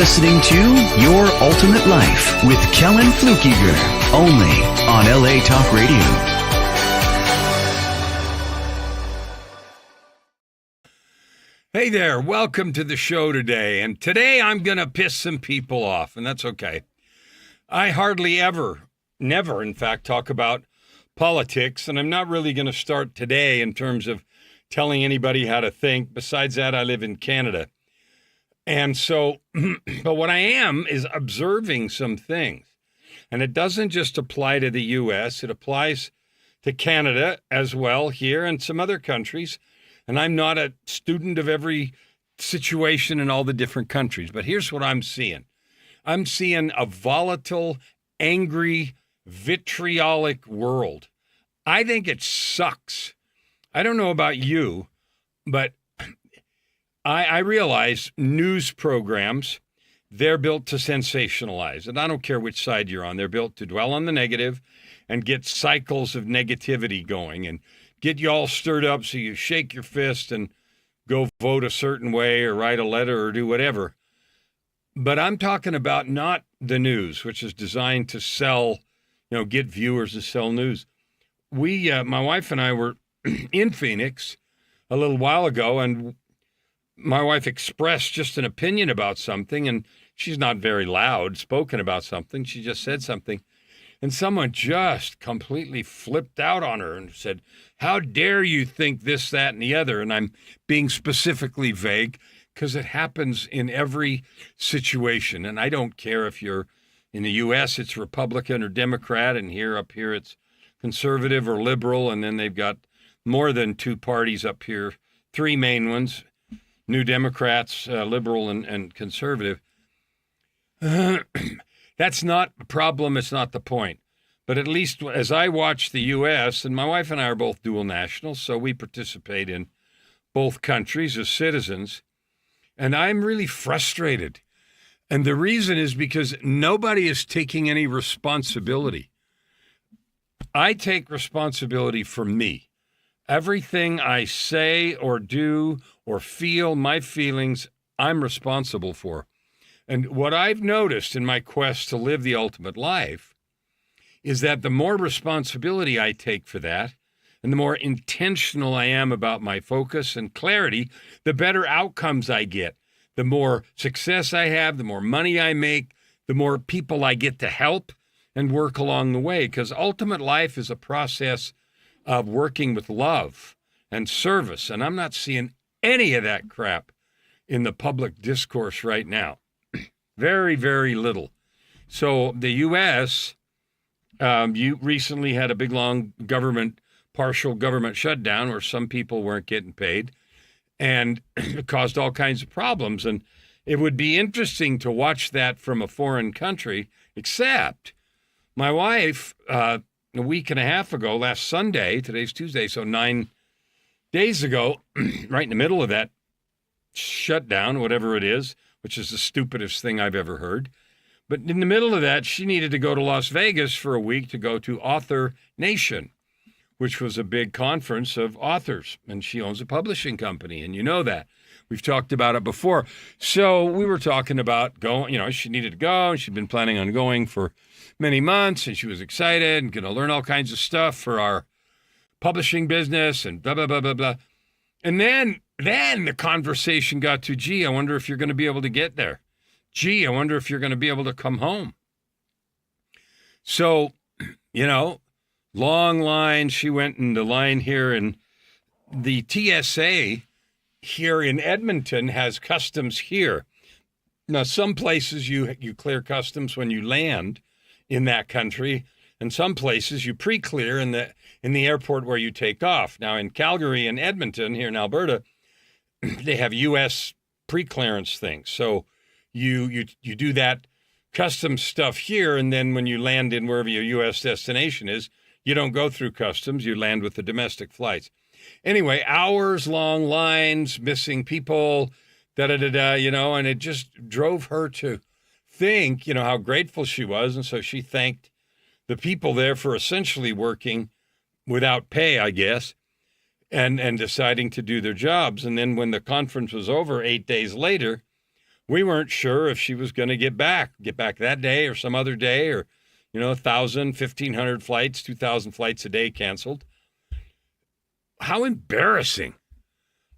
listening to Your Ultimate Life with Kellen Flukiger, only on LA Talk Radio. Hey there, welcome to the show today. And today I'm going to piss some people off, and that's okay. I hardly ever, never, in fact, talk about politics, and I'm not really going to start today in terms of telling anybody how to think. Besides that, I live in Canada. And so, but what I am is observing some things. And it doesn't just apply to the U.S., it applies to Canada as well here and some other countries. And I'm not a student of every situation in all the different countries. But here's what I'm seeing. I'm seeing a volatile, angry, vitriolic world. I think it sucks. I don't know about you, but I realize news programs, they're built to sensationalize. And I don't care which side you're on. They're built to dwell on the negative and get cycles of negativity going and get you all stirred up so you shake your fist and go vote a certain way or write a letter or do whatever. But I'm talking about not the news, which is designed to sell, get viewers and sell news. My wife and I were in Phoenix a little while ago, and my wife expressed just an opinion about something, and she's not very loud spoken about something. She just said something. And someone just completely flipped out on her and said, "How dare you think this, that, and the other?" And I'm being specifically vague because it happens in every situation. And I don't care if you're in the U.S., it's Republican or Democrat, and up here it's conservative or liberal. And then they've got more than two parties up here, three main ones, New Democrats, liberal and conservative. That's not a problem. It's not the point. But at least as I watch the U.S., and my wife and I are both dual nationals, so we participate in both countries as citizens, and I'm really frustrated. And the reason is because nobody is taking any responsibility. I take responsibility for me. Everything I say or do or feel, my feelings, I'm responsible for. And what I've noticed in my quest to live the ultimate life is that the more responsibility I take for that, and the more intentional I am about my focus and clarity, the better outcomes I get. The more success I have, the more money I make, the more people I get to help and work along the way. Because ultimate life is a process of working with love and service. And I'm not seeing any of that crap in the public discourse right now. Very, very little. So the U.S., you recently had a big, long partial government shutdown where some people weren't getting paid, and it caused all kinds of problems. And it would be interesting to watch that from a foreign country, except my wife, a week and a half ago, last Sunday, today's Tuesday, so 9 days ago, right in the middle of that shutdown, whatever it is, which is the stupidest thing I've ever heard. But in the middle of that, she needed to go to Las Vegas for a week to go to Author Nation, which was a big conference of authors. And she owns a publishing company, and you know that. We've talked about it before. So we were talking about going, she needed to go, and she'd been planning on going for many months, and she was excited and going to learn all kinds of stuff for our publishing business and blah, blah, blah, blah, blah. And then the conversation got to, gee, I wonder if you're going to be able to get there. Gee, I wonder if you're going to be able to come home. So, long line. She went in the line here, and the TSA here in Edmonton has customs here. Now, some places you clear customs when you land in that country, and some places you pre-clear in the airport where you take off. Now, in Calgary and Edmonton here in Alberta, they have U.S. pre-clearance things. So you do that customs stuff here, and then when you land in wherever your U.S. destination is, you don't go through customs. You land with the domestic flights. Anyway, hours-long lines, missing people, and it just drove her to think, how grateful she was. And so she thanked the people there for essentially working without pay, I guess, and deciding to do their jobs. And then when the conference was over 8 days later, We weren't sure if she was going to get back that day or some other day, or, 1,000, 1,500 flights, 2,000 flights a day canceled. How embarrassing.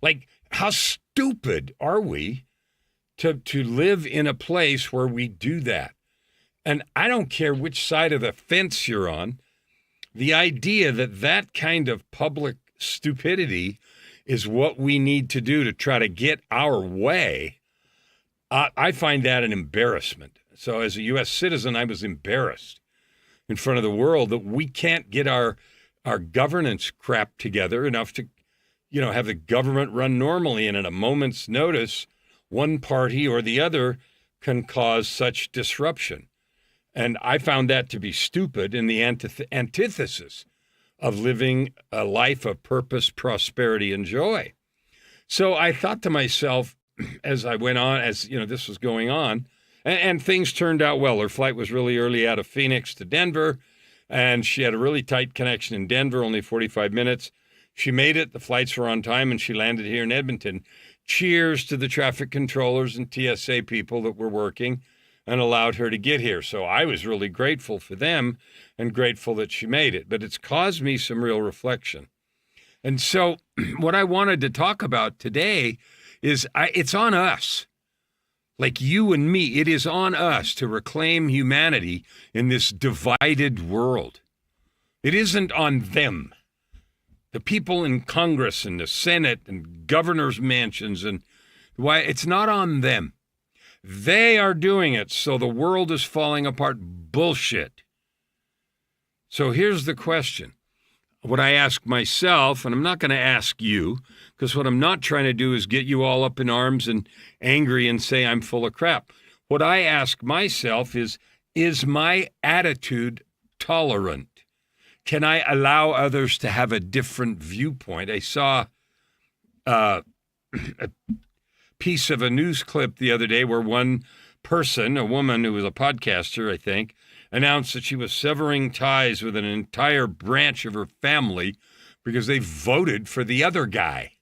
Like, how stupid are we to live in a place where we do that? And I don't care which side of the fence you're on, the idea that that kind of public stupidity is what we need to do to try to get our way, I find that an embarrassment. So as a U.S. citizen, I was embarrassed in front of the world that we can't get our governance crap together enough to, have the government run normally. And at a moment's notice, one party or the other can cause such disruption. And I found that to be stupid and the antithesis of living a life of purpose, prosperity, and joy. So I thought to myself, as I went on, as this was going on, and things turned out well. Her flight was really early out of Phoenix to Denver, and she had a really tight connection in Denver, only 45 minutes. She made it. The flights were on time, and she landed here in Edmonton. Cheers to the traffic controllers and TSA people that were working and allowed her to get here. So I was really grateful for them and grateful that she made it. But it's caused me some real reflection. And so what I wanted to talk about today is it's on us. Like you and me, it is on us to reclaim humanity in this divided world. It isn't on them. The people in Congress and the Senate and governors' mansions, and why it's not on them. They are doing it, so the world is falling apart. Bullshit. So here's the question. What I ask myself, and I'm not going to ask you, because what I'm not trying to do is get you all up in arms and angry and say I'm full of crap. What I ask myself is my attitude tolerant? Can I allow others to have a different viewpoint? I saw a piece of a news clip the other day where one person, a woman who was a podcaster, I think, announced that she was severing ties with an entire branch of her family because they voted for the other guy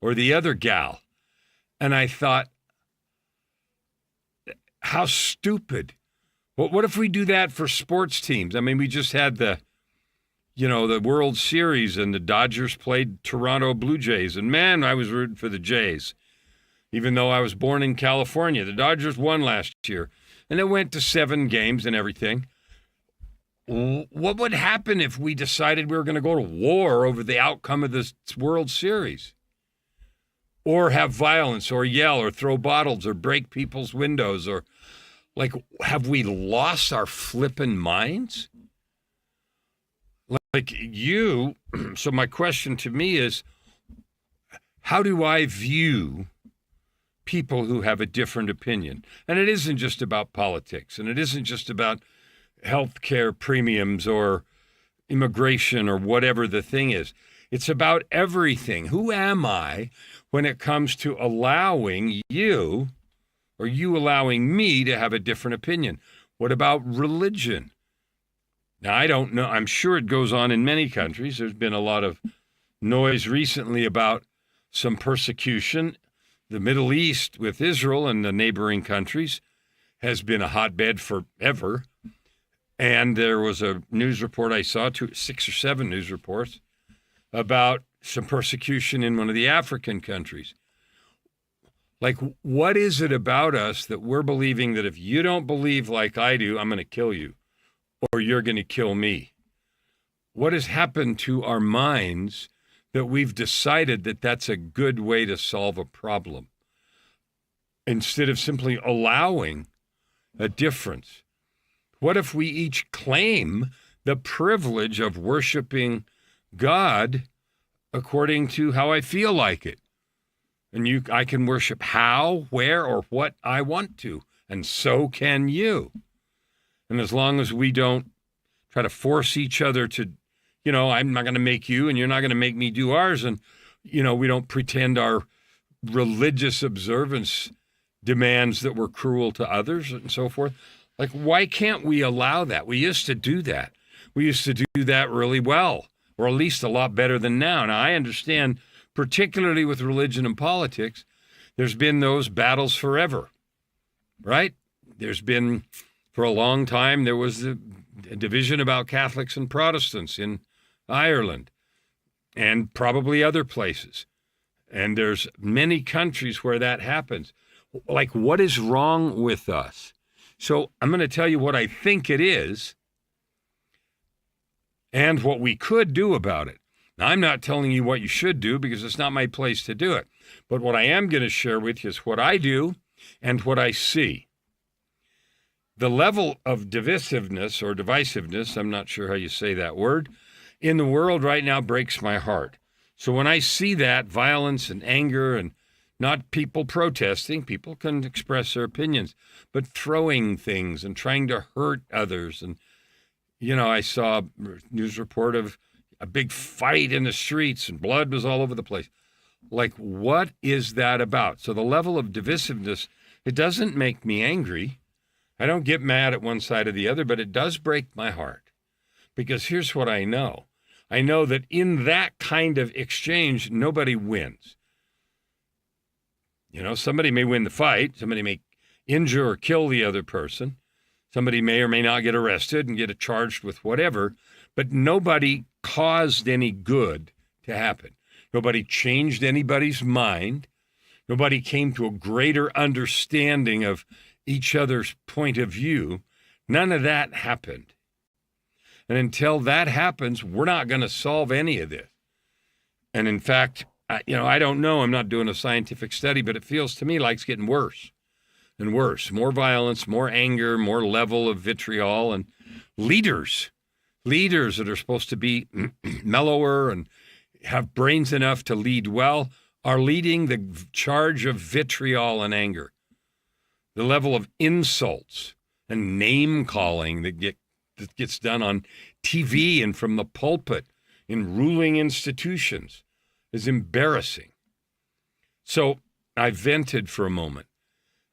or the other gal. And I thought, how stupid. What if we do that for sports teams? I mean, we just had the World Series, and the Dodgers played Toronto Blue Jays. And man, I was rooting for the Jays, even though I was born in California. The Dodgers won last year, and it went to 7 games and everything. What would happen if we decided we were going to go to war over the outcome of this World Series? Or have violence, or yell, or throw bottles, or break people's windows, or have we lost our flippin' minds? So my question to me is, how do I view people who have a different opinion? And it isn't just about politics, and it isn't just about health care premiums or immigration or whatever the thing is. It's about everything. Who am I when it comes to allowing you or you allowing me to have a different opinion? What about religion? Now, I don't know. I'm sure it goes on in many countries. There's been a lot of noise recently about some persecution. The Middle East with Israel and the neighboring countries has been a hotbed forever. And there was a news report I saw, 6 or 7 news reports, about some persecution in one of the African countries. What is it about us that we're believing that if you don't believe like I do, I'm going to kill you, or you're going to kill me? What has happened to our minds that we've decided that that's a good way to solve a problem, instead of simply allowing a difference? What if we each claim the privilege of worshiping God according to how I feel like it? And I can worship how, where, or what I want to, and so can you. And as long as we don't try to force each other to, I'm not going to make you and you're not going to make me do ours, and, we don't pretend our religious observance demands that we're cruel to others and so forth. Why can't we allow that? We used to do that. We used to do that really well, or at least a lot better than now. Now, I understand, particularly with religion and politics, there's been those battles forever. right? There's been, for a long time, there was a division about Catholics and Protestants in Ireland and probably other places. And there's many countries where that happens. Like, what is wrong with us? So I'm going to tell you what I think it is and what we could do about it. Now, I'm not telling you what you should do because it's not my place to do it. But what I am going to share with you is what I do and what I see. The level of divisiveness or divisiveness, I'm not sure how you say that word, in the world right now breaks my heart. So when I see that violence and anger and not people protesting, people can express their opinions, but throwing things and trying to hurt others. And, I saw a news report of a big fight in the streets and blood was all over the place. Like, what is that about? So the level of divisiveness, it doesn't make me angry. I don't get mad at one side or the other, but it does break my heart. Because here's what I know. I know that in that kind of exchange, nobody wins. Somebody may win the fight. Somebody may injure or kill the other person. Somebody may or may not get arrested and get charged with whatever, but nobody caused any good to happen. Nobody changed anybody's mind. Nobody came to a greater understanding of each other's point of view. None of that happened. And until that happens, we're not going to solve any of this. And in fact, I don't know. I'm not doing a scientific study, but it feels to me like it's getting worse and worse. More violence, more anger, more level of vitriol, and leaders that are supposed to be mellower and have brains enough to lead well are leading the charge of vitriol and anger. The level of insults and name calling that gets done on TV and from the pulpit in ruling institutions is embarrassing. So I vented for a moment.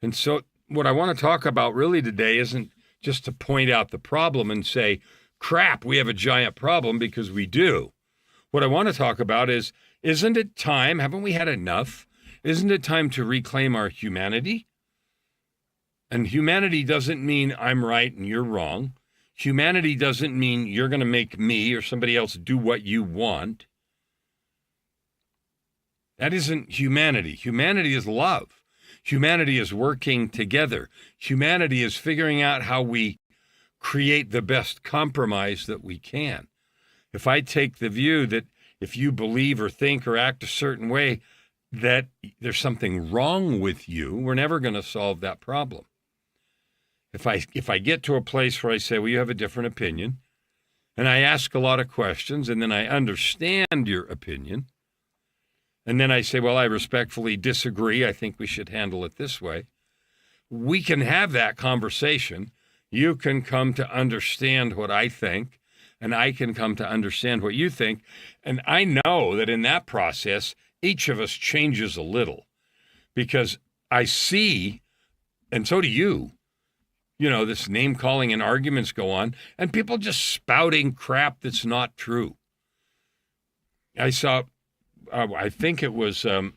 And so what I want to talk about really today isn't just to point out the problem and say, crap, we have a giant problem, because we do. What I want to talk about is, isn't it time? Haven't we had enough? Isn't it time to reclaim our humanity? And humanity doesn't mean I'm right and you're wrong. Humanity doesn't mean you're going to make me or somebody else do what you want. That isn't humanity. Humanity is love. Humanity is working together. Humanity is figuring out how we create the best compromise that we can. If I take the view that if you believe or think or act a certain way, that there's something wrong with you, we're never going to solve that problem. If I get to a place where I say, well, you have a different opinion, and I ask a lot of questions, and then I understand your opinion, and then I say, well, I respectfully disagree. I think we should handle it this way. We can have that conversation. You can come to understand what I think, and I can come to understand what you think. And I know that in that process, each of us changes a little, because I see, and so do you, this name calling and arguments go on, and people just spouting crap that's not true. I saw, I think it was, and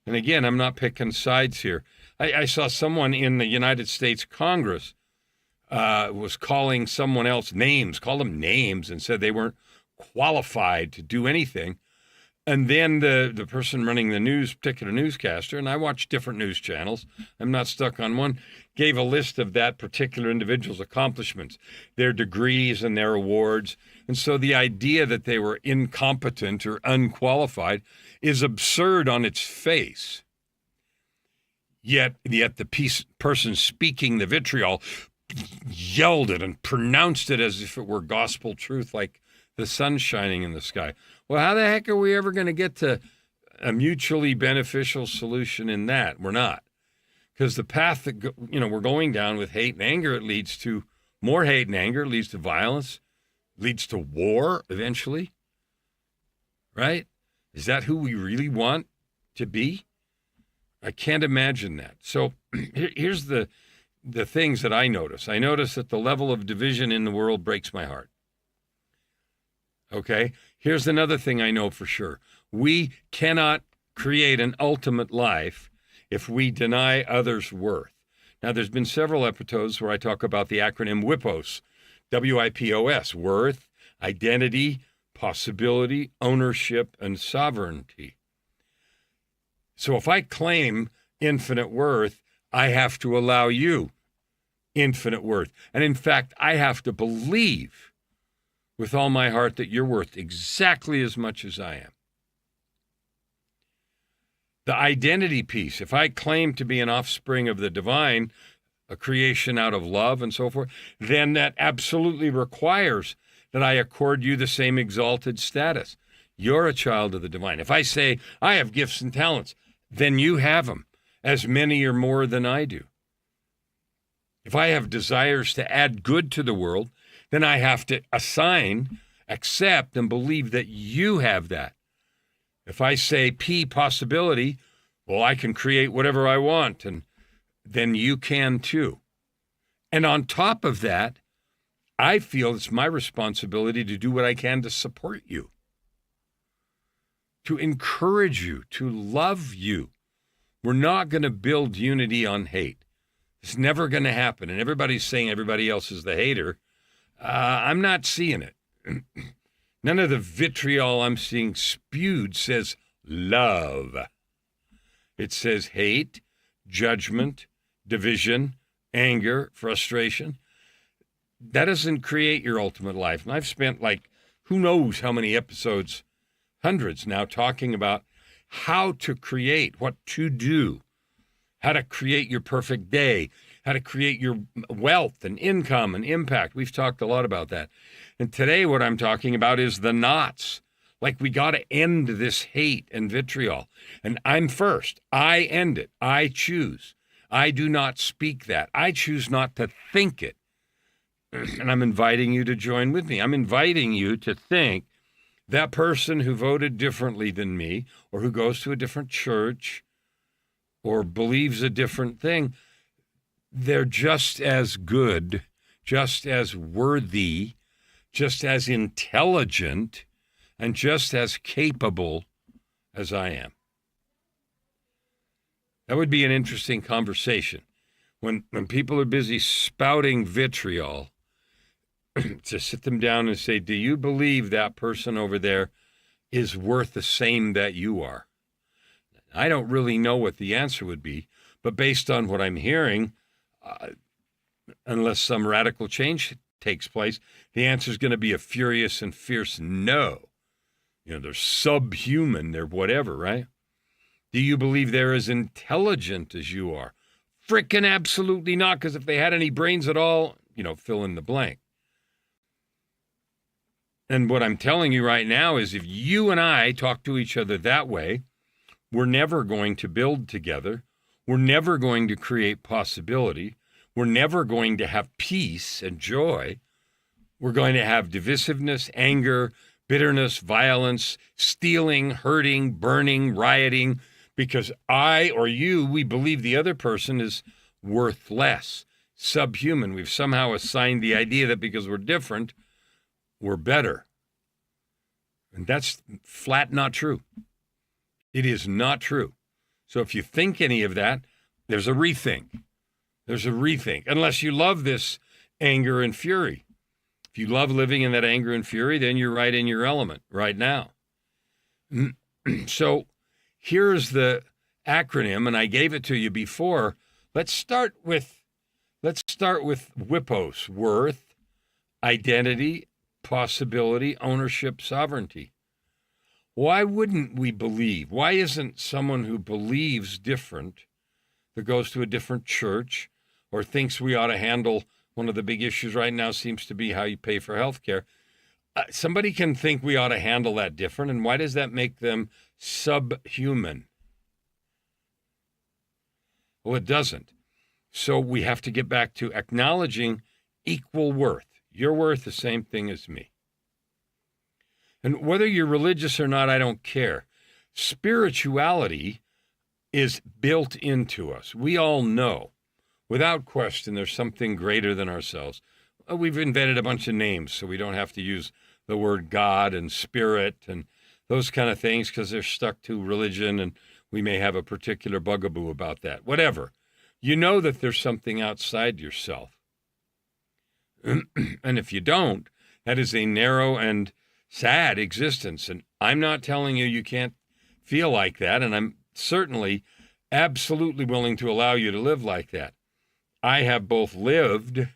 again, I'm not picking sides here. I saw someone in the United States Congress was calling someone else names, called them names, and said they weren't qualified to do anything. And then the person running the particular newscaster, and I watch different news channels, I'm not stuck on one, gave a list of that particular individual's accomplishments, their degrees and their awards. And so the idea that they were incompetent or unqualified is absurd on its face. Yet the person speaking the vitriol yelled it and pronounced it as if it were gospel truth, like the sun shining in the sky. Well, how the heck are we ever going to get to a mutually beneficial solution in that? We're not. Because the path that we're going down with hate and anger, it leads to more hate and anger, it leads to violence, leads to war eventually. Right? Is that who we really want to be? I can't imagine that. So here's the things that I notice. I notice that the level of division in the world breaks my heart. Okay? Here's another thing I know for sure. We cannot create an ultimate life if we deny others' worth. Now, there's been several episodes where I talk about the acronym WIPOS, W-I-P-O-S, worth, identity, possibility, ownership, and sovereignty. So if I claim infinite worth, I have to allow you infinite worth. And in fact, I have to believe with all my heart that you're worth exactly as much as I am. The identity piece, if I claim to be an offspring of the divine, a creation out of love and so forth, then that absolutely requires that I accord you the same exalted status. You're a child of the divine. If I say I have gifts and talents, then you have them, as many or more than I do. If I have desires to add good to the world, then I have to assign, accept, and believe that you have that. If I say P, possibility, well, I can create whatever I want, and then you can too. And on top of that, I feel it's my responsibility to do what I can to support you, to encourage you, to love you. We're not going to build unity on hate. It's never going to happen. And everybody's saying everybody else is the hater. I'm not seeing it. None of the vitriol I'm seeing spewed says love. It says hate, judgment, division, anger, frustration. That doesn't create your ultimate life. And I've spent who knows how many episodes, hundreds now, talking about how to create, what to do, how to create your perfect day, how to create your wealth and income and impact. We've talked a lot about that. And today what I'm talking about is the knots. We got to end this hate and vitriol. And I'm first. I end it. I choose. I do not speak that. I choose not to think it. And I'm inviting you to join with me. I'm inviting you to think that person who voted differently than me, or who goes to a different church, or believes a different thing, they're just as good, just as worthy, just as intelligent, and just as capable as I am. That would be an interesting conversation. When people are busy spouting vitriol, to sit them down and say, do you believe that person over there is worth the same that you are? I don't really know what the answer would be, but based on what I'm hearing, unless some radical change takes place, the answer is going to be a furious and fierce no. They're subhuman, they're whatever, right? Do you believe they're as intelligent as you are? Frickin' absolutely not, because if they had any brains at all, fill in the blank. And what I'm telling you right now is if you and I talk to each other that way, we're never going to build together. We're never going to create possibility. We're never going to have peace and joy. We're going to have divisiveness, anger, bitterness, violence, stealing, hurting, burning, rioting, because I or you, we believe the other person is worth less, subhuman. We've somehow assigned the idea that because we're different, we're better. And that's flat not true. It is not true. So if you think any of that, there's a rethink. There's a rethink. Unless you love this anger and fury. If you love living in that anger and fury, then you're right in your element right now. So here's the acronym, and I gave it to you before. Let's start with WIPOS, worth, identity, possibility, ownership, sovereignty. Why wouldn't we believe? Why isn't someone who believes different, that goes to a different church, or thinks we ought to handle one of the big issues right now seems to be how you pay for health care. Somebody can think we ought to handle that different, and why does that make them subhuman? Well, it doesn't. So we have to get back to acknowledging equal worth. You're worth the same thing as me. And whether you're religious or not, I don't care. Spirituality is built into us. We all know, without question, there's something greater than ourselves. We've invented a bunch of names so we don't have to use the word God and spirit and those kind of things because they're stuck to religion, and we may have a particular bugaboo about that. Whatever. you know that there's something outside yourself. And if you don't, that is a narrow and sad existence. And I'm not telling you you can't feel like that. And I'm certainly absolutely willing to allow you to live like that. I have both lived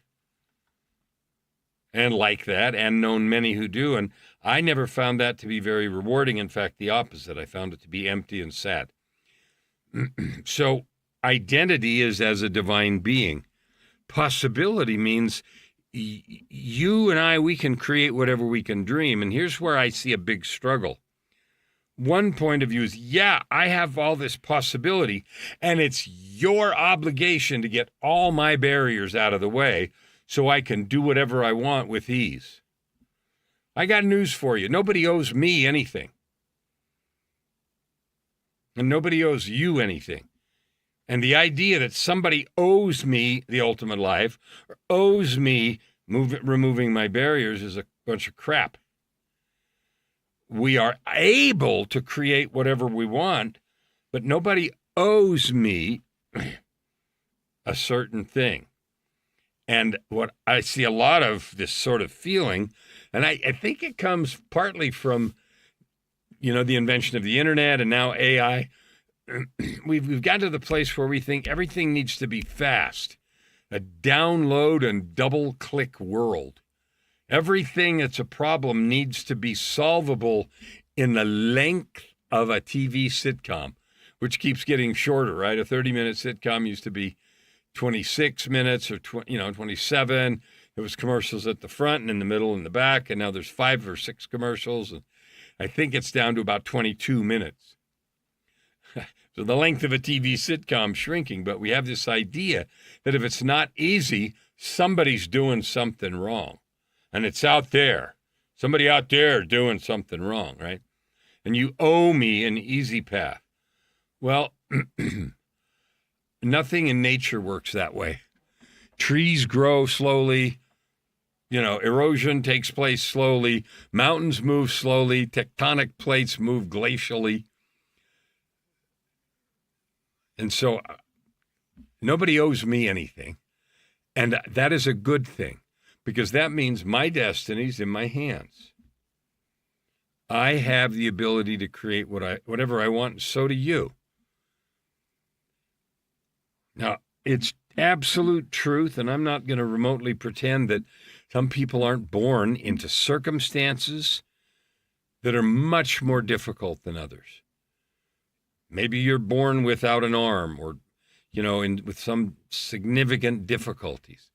and like that and known many who do. And I never found that to be very rewarding. In fact, the opposite. I found it to be empty and sad. So identity is as a divine being. Possibility means you and I, we can create whatever we can dream. And here's where I see a big struggle. One point of view is, yeah, I have all this possibility, and it's your obligation to get all my barriers out of the way so I can do whatever I want with ease. I got news for you. Nobody owes me anything. And nobody owes you anything. And the idea that somebody owes me the ultimate life or owes me removing my barriers is a bunch of crap. We are able to create whatever we want, but nobody owes me a certain thing. And what I see a lot of this sort of feeling, and I think it comes partly from, the invention of the internet and now AI. We've gotten to the place where we think everything needs to be fast, a download and double click world. Everything that's a problem needs to be solvable in the length of a TV sitcom, which keeps getting shorter, right? A 30-minute sitcom used to be 26 minutes or 27. There was commercials at the front and in the middle and the back, and now there's 5 or 6 commercials, and I think it's down to about 22 minutes. So the length of a TV sitcom shrinking, but we have this idea that if it's not easy, somebody's doing something wrong. And it's out there. Somebody out there doing something wrong, right? And you owe me an easy path. Well, nothing in nature works that way. Trees grow slowly. Erosion takes place slowly. Mountains move slowly. Tectonic plates move glacially. And so nobody owes me anything. And that is a good thing, because that means my destiny's in my hands. I have the ability to create whatever I want, and so do you. Now, it's absolute truth, and I'm not going to remotely pretend that some people aren't born into circumstances that are much more difficult than others. Maybe you're born without an arm or, with some significant difficulties.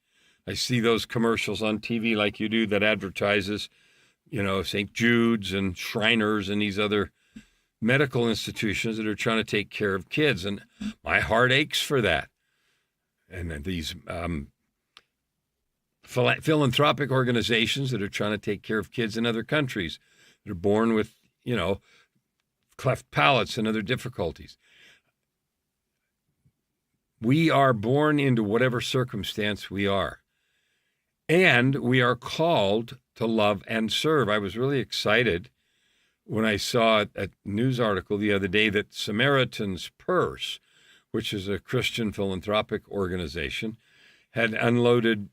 I see those commercials on TV like you do that advertises, St. Jude's and Shriners and these other medical institutions that are trying to take care of kids. And my heart aches for that. And these philanthropic organizations that are trying to take care of kids in other countries that are born with, cleft palates and other difficulties. We are born into whatever circumstance we are. And we are called to love and serve. I was really excited when I saw a news article the other day that Samaritan's Purse, which is a Christian philanthropic organization, had unloaded,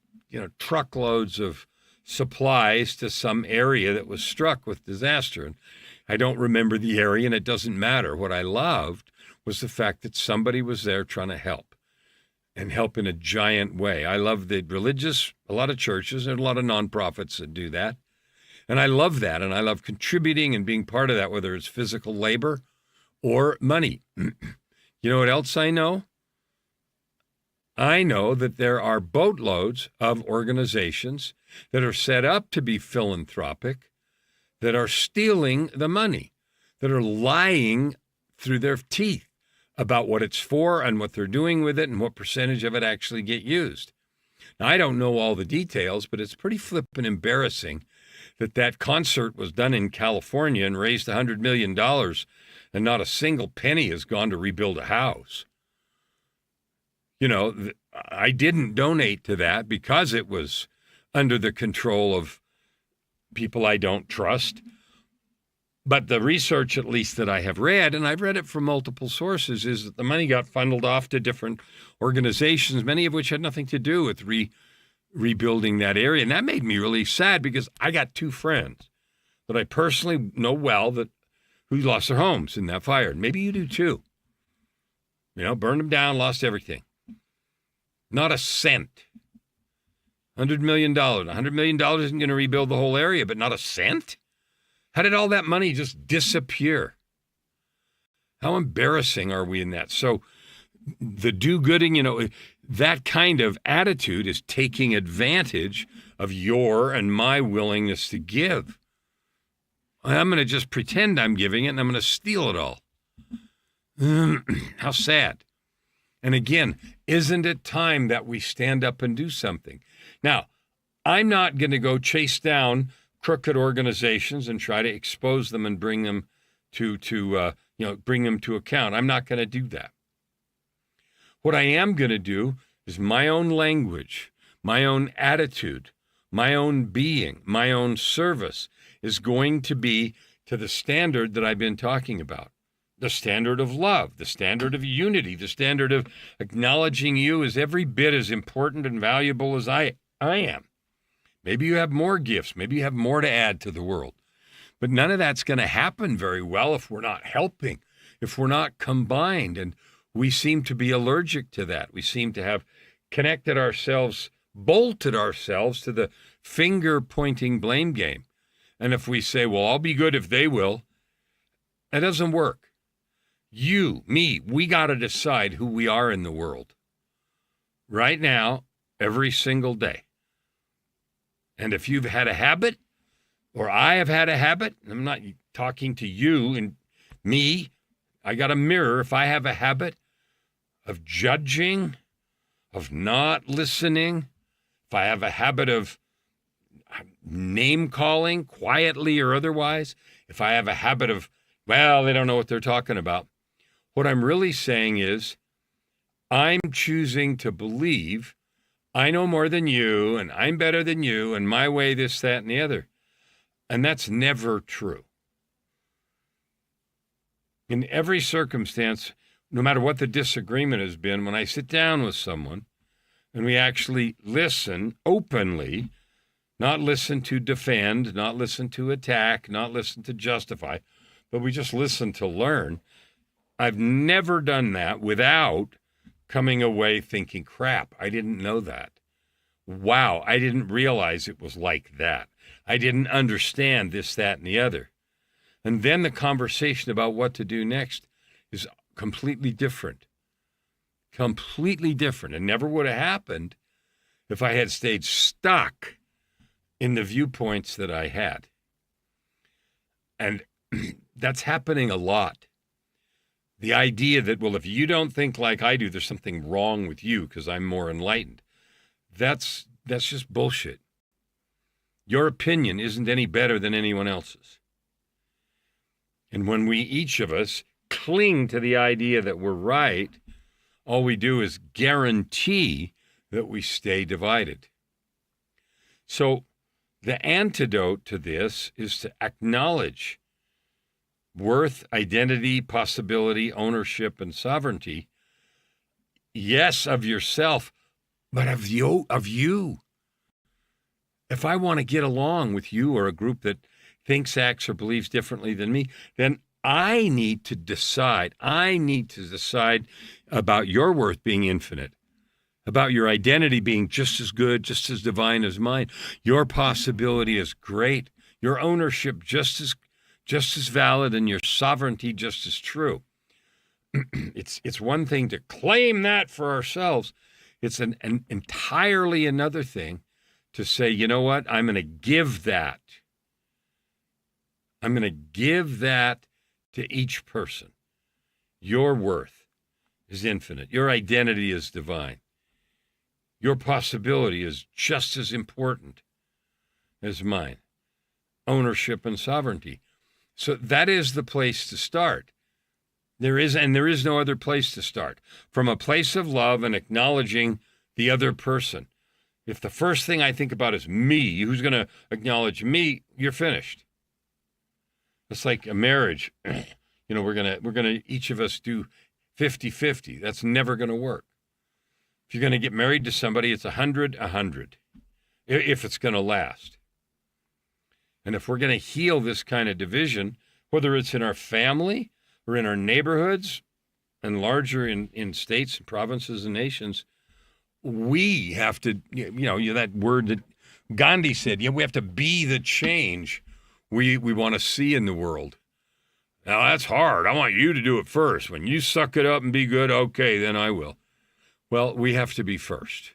truckloads of supplies to some area that was struck with disaster. And I don't remember the area, and it doesn't matter. What I loved was the fact that somebody was there trying to help, and help in a giant way. I love the religious, a lot of churches, and a lot of nonprofits that do that. And I love that, and I love contributing and being part of that, whether it's physical labor or money. You know what else I know? I know that there are boatloads of organizations that are set up to be philanthropic that are stealing the money, that are lying through their teeth about what it's for and what they're doing with it and what percentage of it actually get used. Now, I don't know all the details, but it's pretty flippin' embarrassing that concert was done in California and raised $100 million and not a single penny has gone to rebuild a house. I didn't donate to that because it was under the control of people I don't trust. But the research, at least that I have read, and I've read it from multiple sources, is that the money got funneled off to different organizations, many of which had nothing to do with rebuilding that area. And that made me really sad because I got two friends that I personally know well who lost their homes in that fire. And maybe you do too. Burned them down, lost everything. Not a cent. $100 million. $100 million isn't going to rebuild the whole area, but not a cent? How did all that money just disappear? How embarrassing are we in that? So the do-gooding, that kind of attitude is taking advantage of your and my willingness to give. I'm going to just pretend I'm giving it, and I'm going to steal it all. How sad. And again, isn't it time that we stand up and do something? Now, I'm not going to go chase down crooked organizations and try to expose them and bring them bring them to account. I'm not going to do that. What I am going to do is my own language, my own attitude, my own being, my own service is going to be to the standard that I've been talking about. The standard of love, the standard of unity, the standard of acknowledging you as every bit as important and valuable as I am. Maybe you have more gifts. Maybe you have more to add to the world. But none of that's going to happen very well if we're not helping, if we're not combined. And we seem to be allergic to that. We seem to have connected ourselves, bolted ourselves to the finger-pointing blame game. And if we say, well, I'll be good if they will, that doesn't work. You, me, we got to decide who we are in the world. Right now, every single day. And if you've had a habit, or I have had a habit, I'm not talking to you and me, I got a mirror. If I have a habit of judging, of not listening, if I have a habit of name calling, quietly or otherwise, if I have a habit of, well, they don't know what they're talking about, what I'm really saying is I'm choosing to believe I know more than you, and I'm better than you, and my way, this, that, and the other. And that's never true. In every circumstance, no matter what the disagreement has been, when I sit down with someone and we actually listen openly, not listen to defend, not listen to attack, not listen to justify, but we just listen to learn. I've never done that without coming away thinking, crap, I didn't know that. Wow, I didn't realize it was like that. I didn't understand this, that, and the other. And then the conversation about what to do next is completely different. Completely different. And never would have happened if I had stayed stuck in the viewpoints that I had. And that's happening a lot. The idea that, well, if you don't think like I do, there's something wrong with you because I'm more enlightened. That's just bullshit. Your opinion isn't any better than anyone else's. And when we, each of us, cling to the idea that we're right, all we do is guarantee that we stay divided. So the antidote to this is to acknowledge worth, identity, possibility, ownership, and sovereignty. Yes, of yourself, but of you. If I want to get along with you or a group that thinks, acts, or believes differently than me, then I need to decide. I need to decide about your worth being infinite, about your identity being just as good, just as divine as mine. Your possibility is great. Your ownership just as valid, and your sovereignty just as true. It's one thing to claim that for ourselves. It's an entirely another thing to say, you know what, I'm going to give that. I'm going to give that to each person. Your worth is infinite. Your identity is divine. Your possibility is just as important as mine. Ownership and sovereignty. So that is the place to start. There is no other place to start. From a place of love and acknowledging the other person. If the first thing I think about is me, who's going to acknowledge me, you're finished. It's like a marriage. We're gonna each of us do 50-50. That's never gonna work. If you're gonna get married to somebody, it's 100-100, if it's gonna last. And if we're gonna heal this kind of division, whether it's in our family or in our neighborhoods and larger in states and provinces and nations, we have to, that word that Gandhi said, we have to be the change we want to see in the world. Now, that's hard. I want you to do it first. When you suck it up and be good, okay, then I will. Well, we have to be first.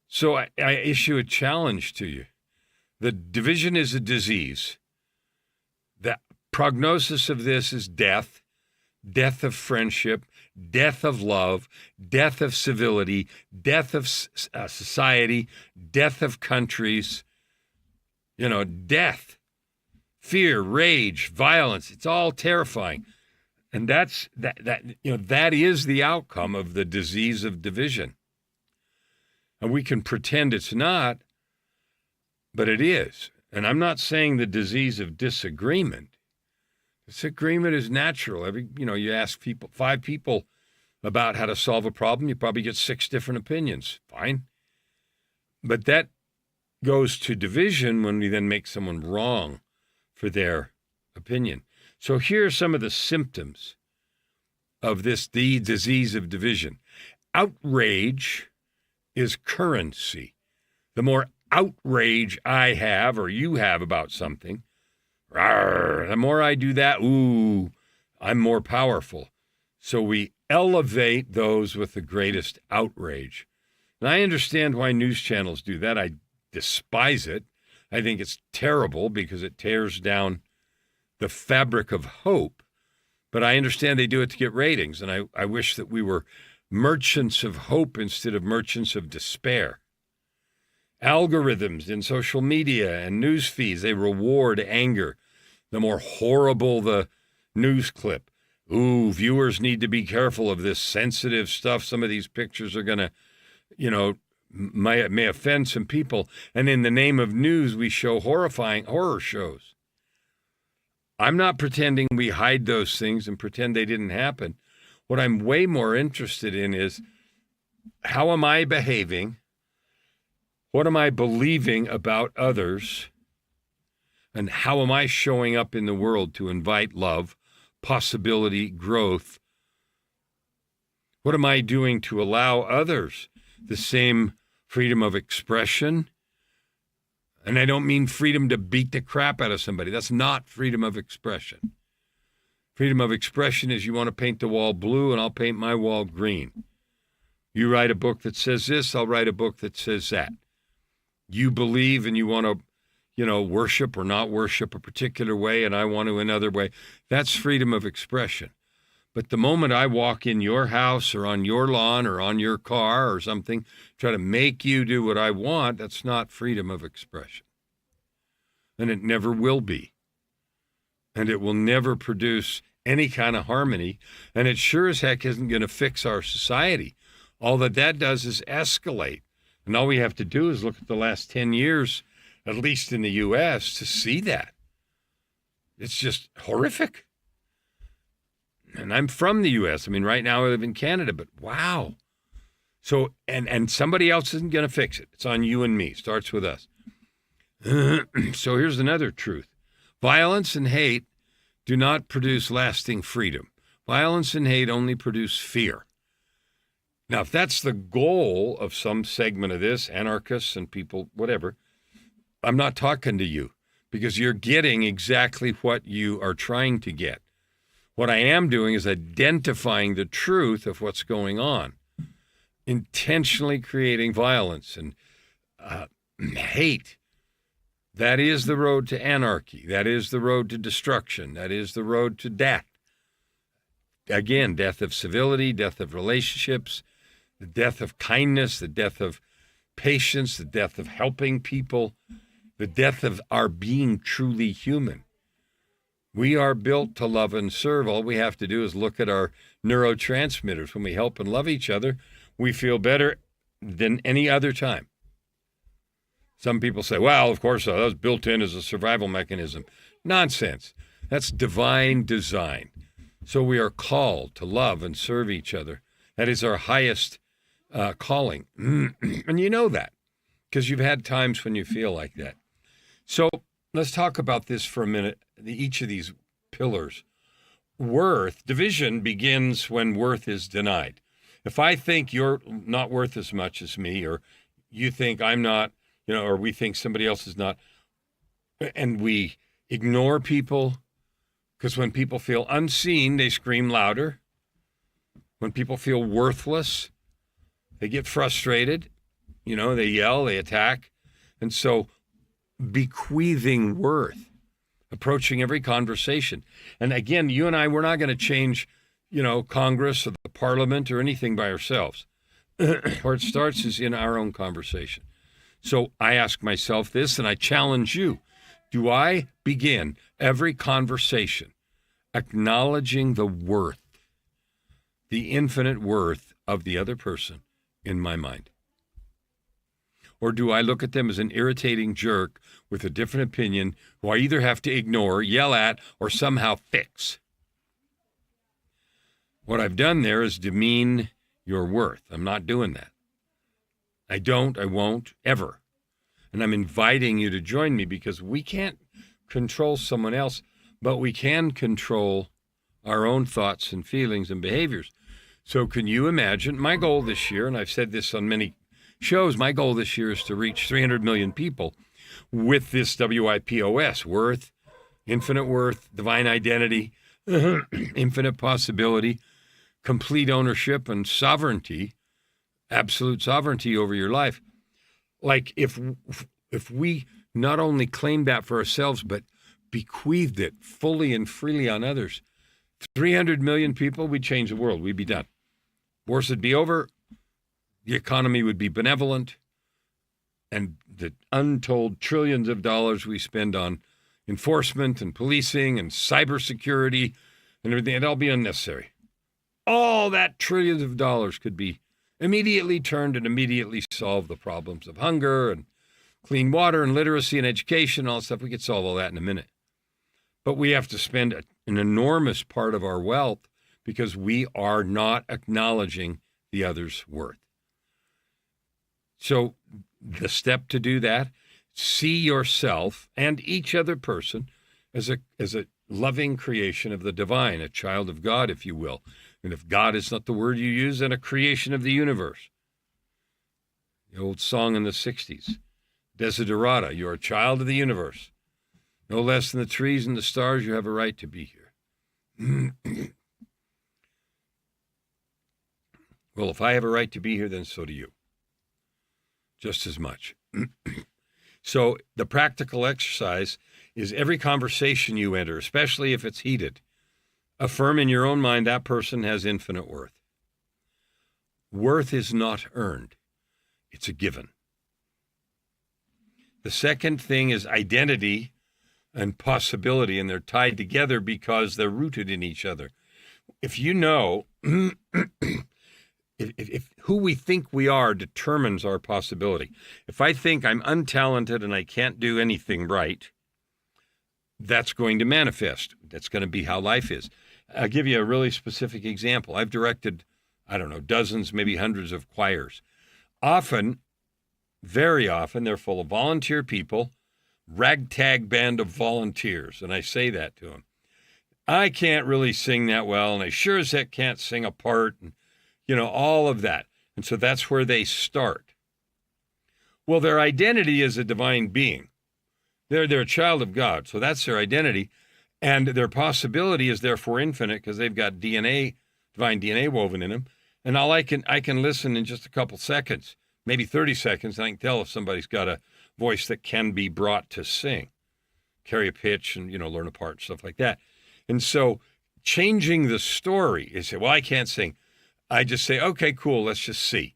So I issue a challenge to you. The division is a disease. The prognosis of this is death, death of friendship, death of love, death of civility, death of society, death of countries, death, fear, rage, violence. It's all terrifying. And that is the outcome of the disease of division. And we can pretend it's not, but it is. And I'm not saying the disease of disagreement. Disagreement is natural. You ask 5 people about how to solve a problem, you probably get 6 different opinions. Fine. But that goes to division when we then make someone wrong for their opinion. So here are some of the symptoms of the disease of division. Outrage is currency. The more outrage I have or you have about something, the more I do that, I'm more powerful. So we elevate those with the greatest outrage. And I understand why news channels do that. I despise it. I think it's terrible because it tears down the fabric of hope. But I understand they do it to get ratings. And I wish that we were merchants of hope instead of merchants of despair. Algorithms in social media and news feeds, they reward anger. The more horrible the news clip. Viewers need to be careful of this sensitive stuff. Some of these pictures are going to, may offend some people. And in the name of news, we show horrifying horror shows. I'm not pretending we hide those things and pretend they didn't happen. What I'm way more interested in is, how am I behaving? What am I believing about others? And how am I showing up in the world to invite love, possibility, growth? What am I doing to allow others the same freedom of expression? And I don't mean freedom to beat the crap out of somebody. That's not freedom of expression. Freedom of expression is, you want to paint the wall blue and I'll paint my wall green. You write a book that says this, I'll write a book that says that. You believe and you want to worship or not worship a particular way, and I want to another way. That's freedom of expression. But the moment I walk in your house or on your lawn or on your car or something, try to make you do what I want, that's not freedom of expression. And it never will be. And it will never produce any kind of harmony. And it sure as heck isn't going to fix our society. All that does is escalate. And all we have to do is look at the last 10 years, at least in the U.S., to see that. It's just horrific. And I'm from the U.S. I mean, right now I live in Canada, but wow. So, and somebody else isn't going to fix it. It's on you and me. It starts with us. So here's another truth. Violence and hate do not produce lasting freedom. Violence and hate only produce fear. Now, if that's the goal of some segment of this, anarchists and people, whatever, I'm not talking to you, because you're getting exactly what you are trying to get. What I am doing is identifying the truth of what's going on, intentionally creating violence and hate. That is the road to anarchy. That is the road to destruction. That is the road to death. Again, death of civility, death of relationships, the death of kindness, the death of patience, the death of helping people, the death of our being truly human. We are built to love and serve. All we have to do is look at our neurotransmitters. When we help and love each other, we feel better than any other time. Some people say, well, of course, that was built in as a survival mechanism. Nonsense. That's divine design. So we are called to love and serve each other. That is our highest calling. And you know that because you've had times when you feel like that. So let's talk about this for a minute, each of these pillars. Worth, division begins when worth is denied. If I think you're not worth as much as me, or you think I'm not, or we think somebody else is not, and we ignore people, because when people feel unseen, they scream louder. When people feel worthless, they get frustrated, they yell, they attack. And so bequeathing worth, approaching every conversation. And again, you and I, we're not going to change, Congress or the Parliament or anything by ourselves. Where it starts is in our own conversation. So I ask myself this, and I challenge you. Do I begin every conversation acknowledging the worth, the infinite worth of the other person in my mind? Or do I look at them as an irritating jerk with a different opinion who I either have to ignore, yell at, or somehow fix? What I've done there is demean your worth. I'm not doing that. I won't, ever. And I'm inviting you to join me because we can't control someone else, but we can control our own thoughts and feelings and behaviors. So can you imagine my goal this year, and I've said this on many shows, my goal this year is to reach 300 million people with this WIPOS, worth, infinite worth, divine identity, infinite possibility, complete ownership and sovereignty, absolute sovereignty over your life. Like if we not only claimed that for ourselves, but bequeathed it fully and freely on others, 300 million people, we'd change the world. We'd be done. Wars would be over. The economy would be benevolent. And the untold trillions of dollars we spend on enforcement and policing and cybersecurity and everything, it'd all be unnecessary. All that trillions of dollars could be immediately turned and immediately solve the problems of hunger and clean water and literacy and education and all that stuff. We could solve all that in a minute. But we have to spend an enormous part of our wealth because we are not acknowledging the other's worth. So the step to do that, see yourself and each other person as a loving creation of the divine, a child of God, if you will. And if God is not the word you use, then a creation of the universe. The old song in the 60s, Desiderata, you're a child of the universe. No less than the trees and the stars, you have a right to be here. Well, if I have a right to be here, then so do you. Just as much. So the practical exercise is every conversation you enter, especially if it's heated, affirm in your own mind that person has infinite worth. Worth is not earned. It's a given. The second thing is identity and possibility, and they're tied together because they're rooted in each other. If you know, if who we think we are determines our possibility. If I think I'm untalented and I can't do anything right, that's going to manifest. That's going to be how life is. I'll give you a really specific example. I've directed, dozens, maybe hundreds of choirs. Often, very often, they're full of volunteer people, ragtag band of volunteers. And I say that to them. I can't really sing that well, and I sure as heck can't sing a part, and, all of that. And so that's where they start. Well, their identity is a divine being. They're a child of God, so that's their identity. And their possibility is therefore infinite because they've got divine DNA woven in them. And I can listen in just a couple seconds, maybe 30 seconds, and I can tell if somebody's got a voice that can be brought to sing, carry a pitch and, learn a part, stuff like that. And so changing the story is, well, I can't sing. I just say, okay, cool, let's just see.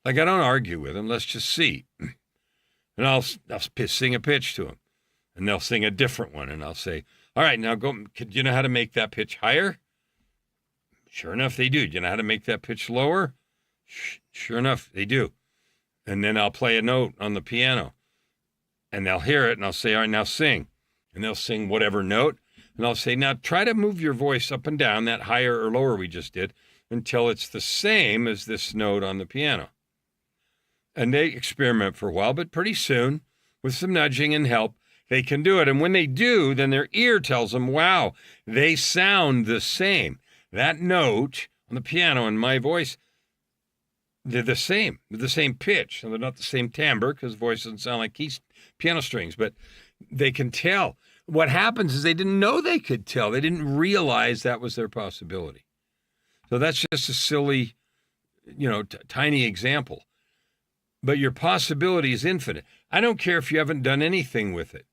Like I don't argue with them, let's just see. And I'll sing a pitch to them. And they'll sing a different one. And I'll say, all right, now go, do you know how to make that pitch higher? Sure enough, they do. Do you know how to make that pitch lower? Sure enough, they do. And then I'll play a note on the piano. And they'll hear it, and I'll say, all right, now sing. And they'll sing whatever note. And I'll say, now try to move your voice up and down, that higher or lower we just did, until it's the same as this note on the piano. And they experiment for a while, but pretty soon, with some nudging and help, they can do it. And when they do, then their ear tells them, wow, they sound the same. That note on the piano and my voice, they're the same. They're the same pitch. And they're not the same timbre because voice doesn't sound like piano strings, but they can tell. What happens is they didn't know they could tell. They didn't realize that was their possibility. So that's just a silly, tiny example. But your possibility is infinite. I don't care if you haven't done anything with it.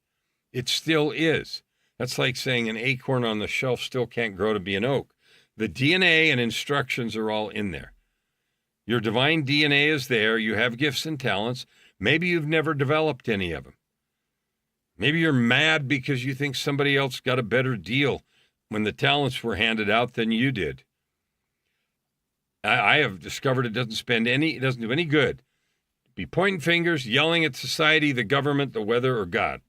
It still is. That's like saying an acorn on the shelf still can't grow to be an oak. The DNA and instructions are all in there. Your divine DNA is there. You have gifts and talents. Maybe you've never developed any of them. Maybe you're mad because you think somebody else got a better deal when the talents were handed out than you did. I have discovered it doesn't do any good. Be pointing fingers, yelling at society, the government, the weather, or God.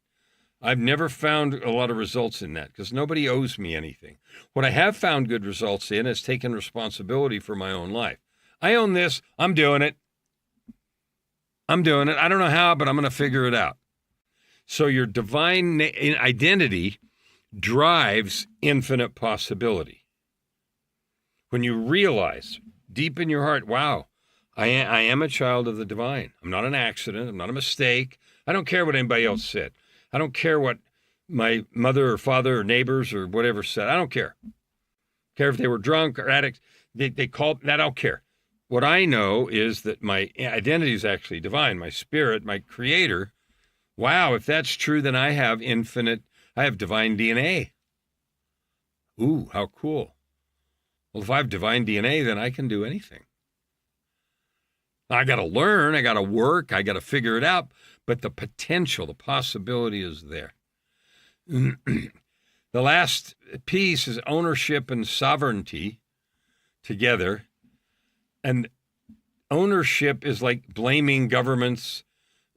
I've never found a lot of results in that because nobody owes me anything. What I have found good results in is taking responsibility for my own life. I own this. I'm doing it. I don't know how, but I'm going to figure it out. So your divine identity drives infinite possibility. When you realize deep in your heart, wow, I am a child of the divine. I'm not an accident. I'm not a mistake. I don't care what anybody else said. I don't care what my mother or father or neighbors or whatever said. I don't care. Care if they were drunk or addicts. They called that. I don't care. What I know is that my identity is actually divine. My spirit, my creator. Wow, if that's true, then I have divine DNA. Ooh, how cool. Well, if I have divine DNA, then I can do anything. I got to learn, I got to work, I got to figure it out, but the potential, the possibility is there. The last piece is ownership and sovereignty together. And ownership is like blaming governments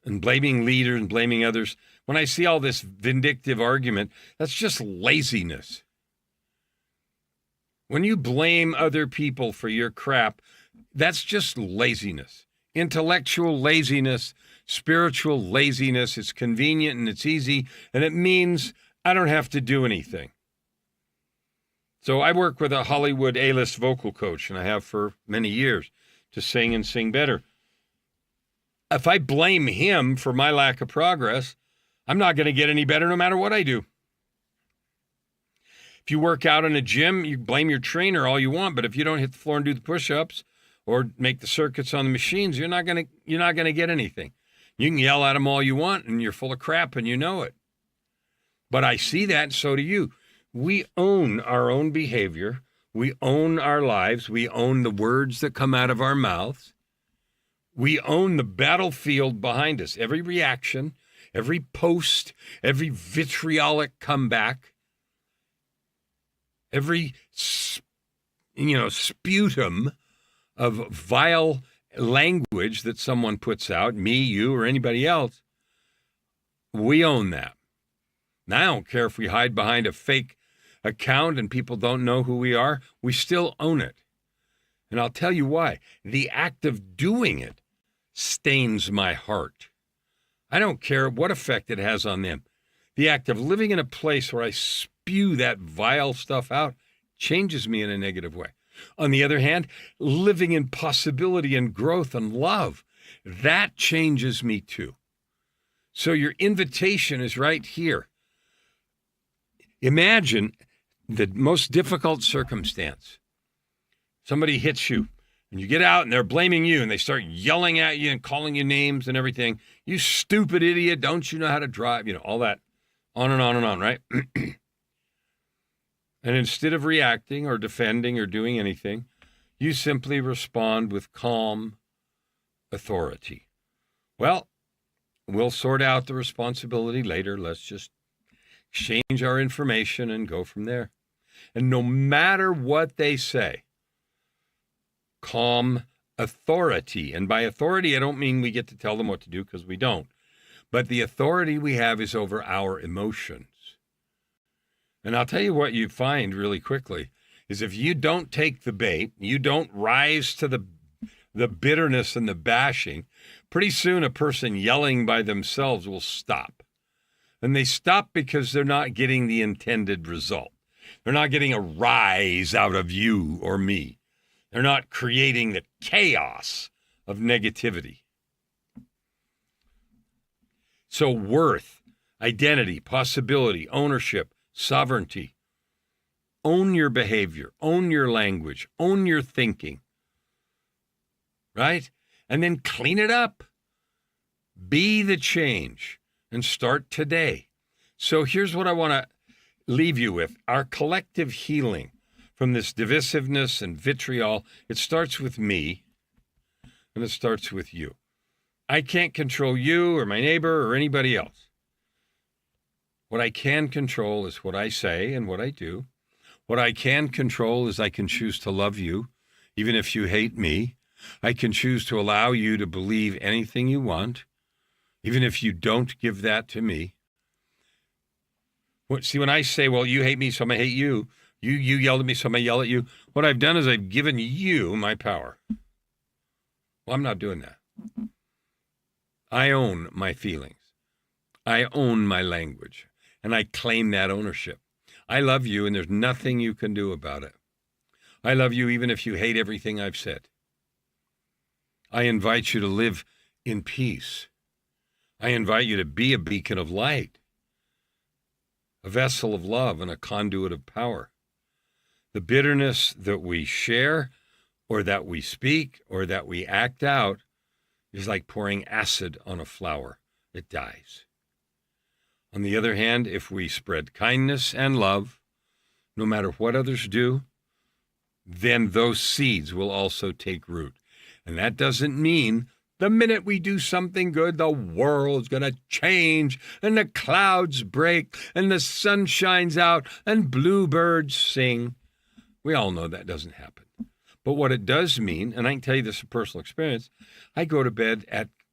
and blaming leaders and blaming others. When I see all this vindictive argument, that's just laziness. When you blame other people for your crap, that's just laziness. Intellectual laziness, spiritual laziness. It's convenient and it's easy, and it means I don't have to do anything. So I work with a Hollywood A-list vocal coach, and I have for many years, to sing and sing better. If I blame him for my lack of progress, I'm not going to get any better no matter what I do. If you work out in a gym, you blame your trainer all you want, but if you don't hit the floor and do the push-ups or make the circuits on the machines, you're not going to get anything. You can yell at them all you want, and you're full of crap, and you know it. But I see that, and so do you. We own our own behavior. We own our lives. We own the words that come out of our mouths. We own the battlefield behind us. Every reaction, every post, every vitriolic comeback, every sputum of vile language that someone puts out, me, you, or anybody else, we own that. Now, I don't care if we hide behind a fake account and people don't know who we are, we still own it. And I'll tell you why. The act of doing it stains my heart. I don't care what effect it has on them. The act of living in a place where I spew that vile stuff out changes me in a negative way. On the other hand, living in possibility and growth and love, that changes me too. So your invitation is right here. Imagine the most difficult circumstance. Somebody hits you and you get out and they're blaming you and they start yelling at you and calling you names and everything. You stupid idiot, don't you know how to drive? All that, on and on and on, right? And instead of reacting or defending or doing anything, you simply respond with calm authority. Well, we'll sort out the responsibility later. Let's just exchange our information and go from there. And no matter what they say, calm authority. And by authority, I don't mean we get to tell them what to do, because we don't. But the authority we have is over our emotions. And I'll tell you what you find really quickly is if you don't take the bait, you don't rise to the bitterness and the bashing, pretty soon a person yelling by themselves will stop. And they stop because they're not getting the intended result. They're not getting a rise out of you or me. They're not creating the chaos of negativity. So worth, identity, possibility, ownership, sovereignty. Own your behavior, own your language, own your thinking, right? And then clean it up. Be the change and start today. So here's what I want to leave you with. Our collective healing from this divisiveness and vitriol, it starts with me and it starts with you. I can't control you or my neighbor or anybody else. What I can control is what I say and what I do. What I can control is I can choose to love you, even if you hate me. I can choose to allow you to believe anything you want, even if you don't give that to me. See, when I say, well, you hate me, so I'm going to hate you. You yelled at me, so I'm going to yell at you. What I've done is I've given you my power. Well, I'm not doing that. I own my feelings. I own my language, and I claim that ownership. I love you, and there's nothing you can do about it. I love you even if you hate everything I've said. I invite you to live in peace. I invite you to be a beacon of light, a vessel of love, and a conduit of power. The bitterness that we share or that we speak or that we act out is like pouring acid on a flower. It dies. On the other hand, if we spread kindness and love, no matter what others do, then those seeds will also take root. And that doesn't mean the minute we do something good, the world's going to change and the clouds break and the sun shines out and bluebirds sing. We all know that doesn't happen. But what it does mean, and I can tell you this from personal experience, I go to bed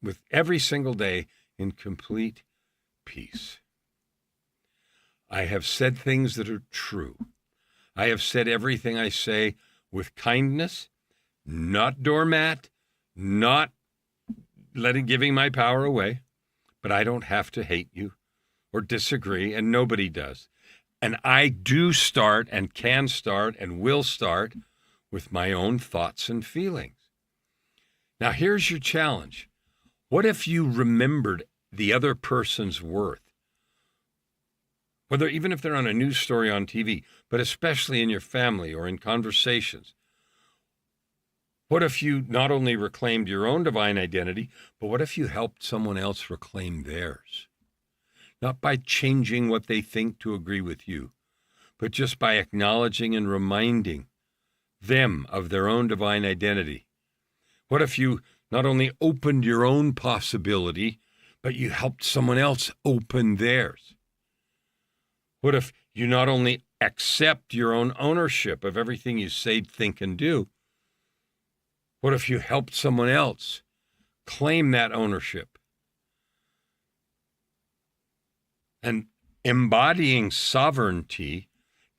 with every single day in complete peace. I have said things that are true. I have said everything I say with kindness, not doormat, not giving my power away, but I don't have to hate you or disagree, and nobody does. And I do start and can start and will start with my own thoughts and feelings. Now, here's your challenge. What if you remembered the other person's worth? Whether even if they're on a news story on TV, but especially in your family or in conversations. What if you not only reclaimed your own divine identity, but what if you helped someone else reclaim theirs? Not by changing what they think to agree with you, but just by acknowledging and reminding them of their own divine identity. What if you not only opened your own possibility, but you helped someone else open theirs? What if you not only accept your own ownership of everything you say, think, and do? What if you helped someone else claim that ownership? And embodying sovereignty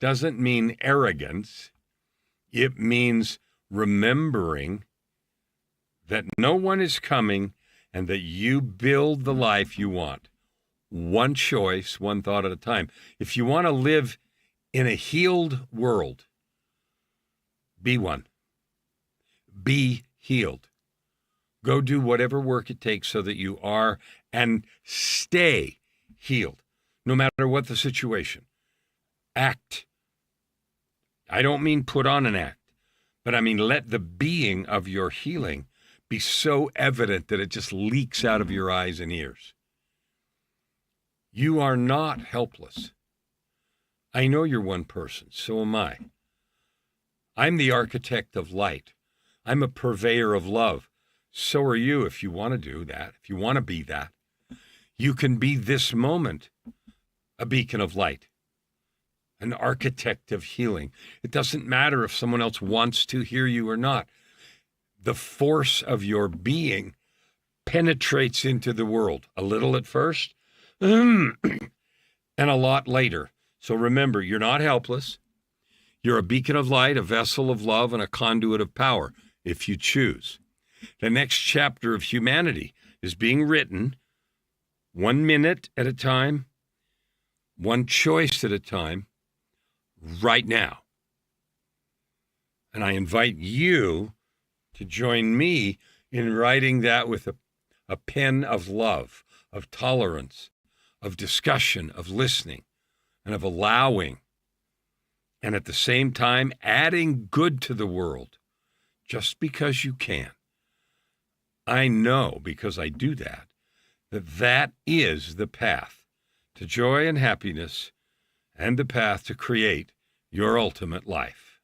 doesn't mean arrogance. It means remembering that no one is coming and that you build the life you want. One choice, one thought at a time. If you want to live in a healed world, be one. Be healed. Go do whatever work it takes so that you are and stay healed, no matter what the situation. Act. I don't mean put on an act, but I mean let the being of your healing be so evident that it just leaks out of your eyes and ears. You are not helpless. I know you're one person, so am I. I'm the architect of light. I'm a purveyor of love. So are you if you want to do that, if you want to be that. You can be this moment a beacon of light, an architect of healing. It doesn't matter if someone else wants to hear you or not. The force of your being penetrates into the world, a little at first and a lot later. So remember, you're not helpless. You're a beacon of light, a vessel of love, and a conduit of power, if you choose. The next chapter of humanity is being written 1 minute at a time, one choice at a time, right now. And I invite you to join me in writing that with a pen of love, of tolerance, of discussion, of listening, and of allowing, and at the same time adding good to the world just because you can. I know, because I do that, that is the path to joy and happiness and the path to create your ultimate life.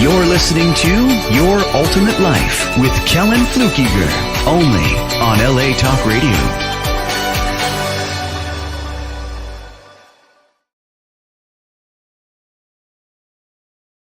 You're listening to Your Ultimate Life with Kellen Flukiger, only on LA Talk Radio.